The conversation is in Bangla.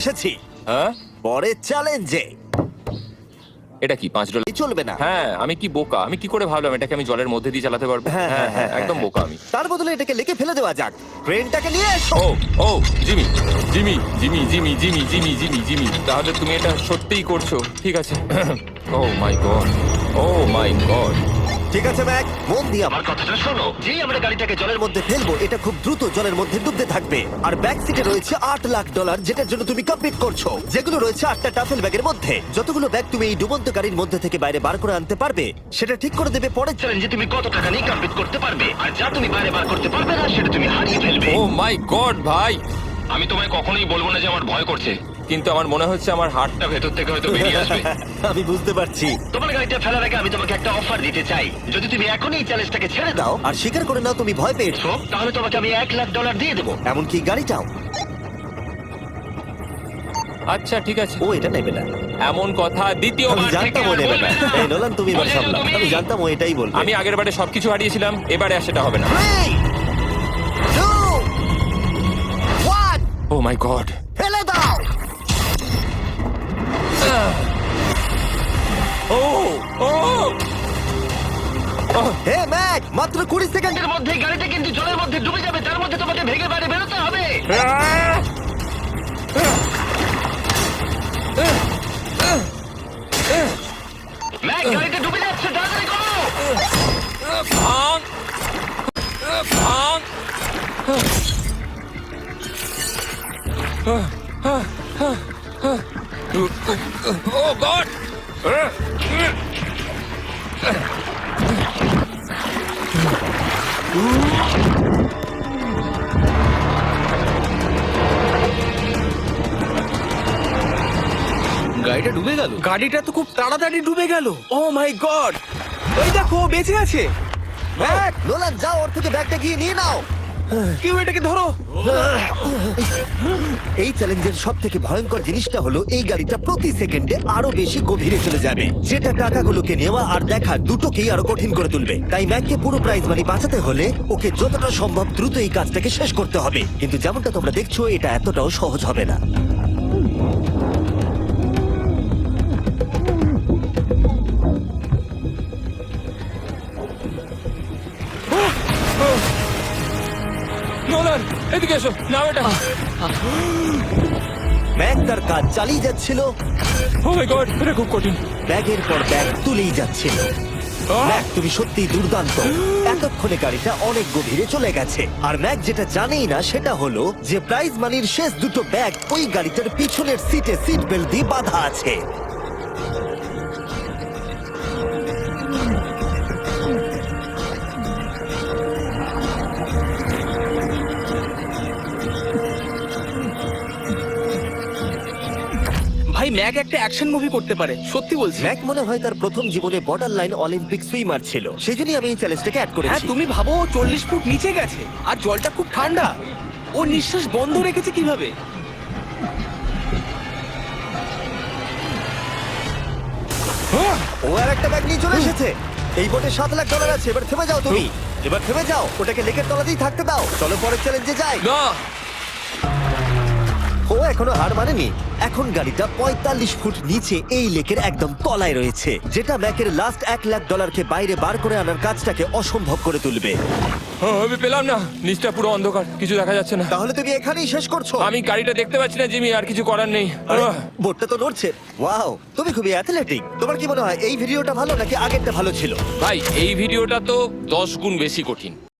এসেছি হ্যাঁ, পরের চ্যালেঞ্জে। এটা কি $5? এই চলবে না। হ্যাঁ, আমি কি বোকা, আমি কি করে ভাবলাম এটাকে আমি জলের মধ্যে দিয়ে চালাতে পারবো। হ্যাঁ, হ্যাঁ, হ্যাঁ, একদম হ্যাঁ। বোকা আমি। তার বদলে এটাকে লেকে ফেলে দেওয়া যাক। ক্রেনটাকে নিয়ে এসো। Oh oh Jimmy Jimmy Jimmy Jimmy Jimmy Jimmy Jimmy Jimmy তাহলে তুমি এটা সত্যিই করছো? ঠিক আছে। Oh my God, oh my God. ঠিক আছে ম্যাক, মন দিয়ে আমার কথাটা শোনো। যেই আমরা গাড়িটাকে জলের মধ্যে ফেলবো, এটা খুব দ্রুত জলের মধ্যে ডুবতে থাকবে। আর ব্যাক সিটে রয়েছে $8 লাখ, যেটার জন্য তুমি কমপ্লিট করছো, যেগুলো রয়েছে 8টা টাফেল ব্যাগের মধ্যে। যতগুলো ব্যাগ তুমি এই ডুবন্ত গাড়ির মধ্যে থেকে বাইরে বার করে আনতে পারবে, সেটা ঠিক করে দেবে পরের চ্যালেঞ্জে তুমি কত টাকা নিয়ে কমপ্লিট করতে পারবে। আর যা তুমি বাইরে বার করতে পারবে না, সেটা তুমি হারিয়ে ফেলবে। ও মাই গড ভাই, আমি তোমায় কখনোই বলবো না যে আমার ভয় করছে। কিন্তু আমার মনে হচ্ছে আমার হার্টটা ভেতর থেকে হয়তো বেরিয়ে আসবে। আমি বুঝতে পারছি। তোমার গাড়িটা ফেলার আগে আমি তোমাকে একটা অফার দিতে চাই। যদি তুমি এখনই এই চ্যালেঞ্জটাকে ছেড়ে দাও, আর স্বীকার করে নাও তুমি ভয় পেয়েছো, তাহলে তোমাকে আমি $1 লাখ দিয়ে দেবো। এমনকি গাড়িটাও। আচ্ছা ঠিক আছে, ও এটা নেবে না। এমন কথা আমি দ্বিতীয়বার থেকে জানতাম ও আর নেবে না। বলবে না। এই নোলান, তুমি এবার বলে দাও সামলাও। তুমি। আমি জানতাম ও এটাই বলবে। আমি আগের বারে সবকিছু হারিয়েছিলাম, এবারে আর সেটা হবে না। 3, 2, 1, ও মাই গড। ফেলে দাও। ও ও হে ম্যাক, মাত্র 20 সেকেন্ডের এর মধ্যে গাড়িটা কিন্তু জলের মধ্যে ডুবে যাবে, তার মধ্যে তোমাকে ভেঙে বাইরে বেরোতে হবে। ম্যাক, গাড়িটা ডুবে যাচ্ছে, তাড়াতাড়ি করো। ভাঙ ভাঙ। ও গড। গাড়িটা ডুবে গেল। গাড়িটা তো খুব তাড়াতাড়ি ডুবে গেল। ও মাই গড, ওই দেখো ও বেঁচে আছে। ম্যাক, নোলান যাও, ওর থেকে ব্যাগটা গিয়ে নিয়ে নাও। কেউ এটাকে ধরো। এই চ্যালেঞ্জের সব থেকে ভয়ঙ্কর জিনিসটা হলো এই গাড়িটা প্রতি সেকেন্ডে আরো বেশি গভীরে চলে যাবে, যেটা টাকাগুলোকে নেওয়া আর দেখা দুটোকেই আরো কঠিন করে তুলবে। তাই ম্যাককে পুরো প্রাইজ মানি বাঁচাতে হলে ওকে যতটা সম্ভব দ্রুত এই কাজটাকে শেষ করতে হবে। কিন্তু যেমনটা তোমরা দেখছো, এটা এতটাও সহজ হবে না। নোলান এদিকে এসো, নাও এটা। ম্যাক তার কাজ চালিয়ে যাচ্ছিল, ও মাই গড, এটা খুব কঠিন। ব্যাগের পর ব্যাগ তুলেই যাচ্ছিল। ম্যাক, তুমি সত্যি দুর্দান্ত। এতক্ষণে গাড়িটা অনেক গভীরে চলে গেছে। আর ম্যাক যেটা জানেই না সেটা হলো যে প্রাইজ মানির শেষ দুটো ব্যাগ ওই গাড়িটার পিছনের সিটে সিট বেল্ট দিয়ে বাঁধা আছে। ভাই, ম্যাক একটা অ্যাকশন মুভি করতে পারে, সত্যি বলছি। ম্যাক মনে হয় তার প্রথম জীবনে বর্ডার লাইন অলিম্পিক সুইমার ছিল, সেই জন্যই আমি এই চ্যালেঞ্জটাকে অ্যাড হ্যাঁ, করেছি। তুমি ভাবো ও 40 ফুট নিচে গেছে আর জলটা খুব ঠান্ডা। ও নিঃশ্বাস বন্ধ রেখেছে কিভাবে? ও আর একটা ব্যাগ নিয়ে চলে এসেছে। এই বোটে $7 লাখ আছে। এবার থেমে যাও তুমি, এবার থেমে যাও, ওটাকে লেকের তলাতেই থাকতে দাও। চলো পরের চ্যালেঞ্জে যাই। না, ও এখনো হার মানেনি। এখন গাড়িটা 45 ফুট নিচে এই লেকের একদম তলায় রয়েছে, যেটা ম্যাকের লাস্ট $1 লাখ বাইরে বার করে আনার কাজটাকে অসম্ভব করে তুলবে। আমি পেলাম না, নিচটা পুরো অন্ধকার, কিছু দেখা যাচ্ছে না। তাহলে তুমি এখানেই শেষ করছো? আমি গাড়িটা দেখতে পাচ্ছি না জিমি, আর কিছু করার নেই। আরে, বোটটা তো নড়ছে। ওয়াও, তুমি খুবই অ্যাথলেটিক। তোমার কি মনে হয় এই ভিডিওটা ভালো নাকি আগেরটা ভালো ছিল? ভাই এই ভিডিওটা তো 10 গুণ বেশি কঠিন।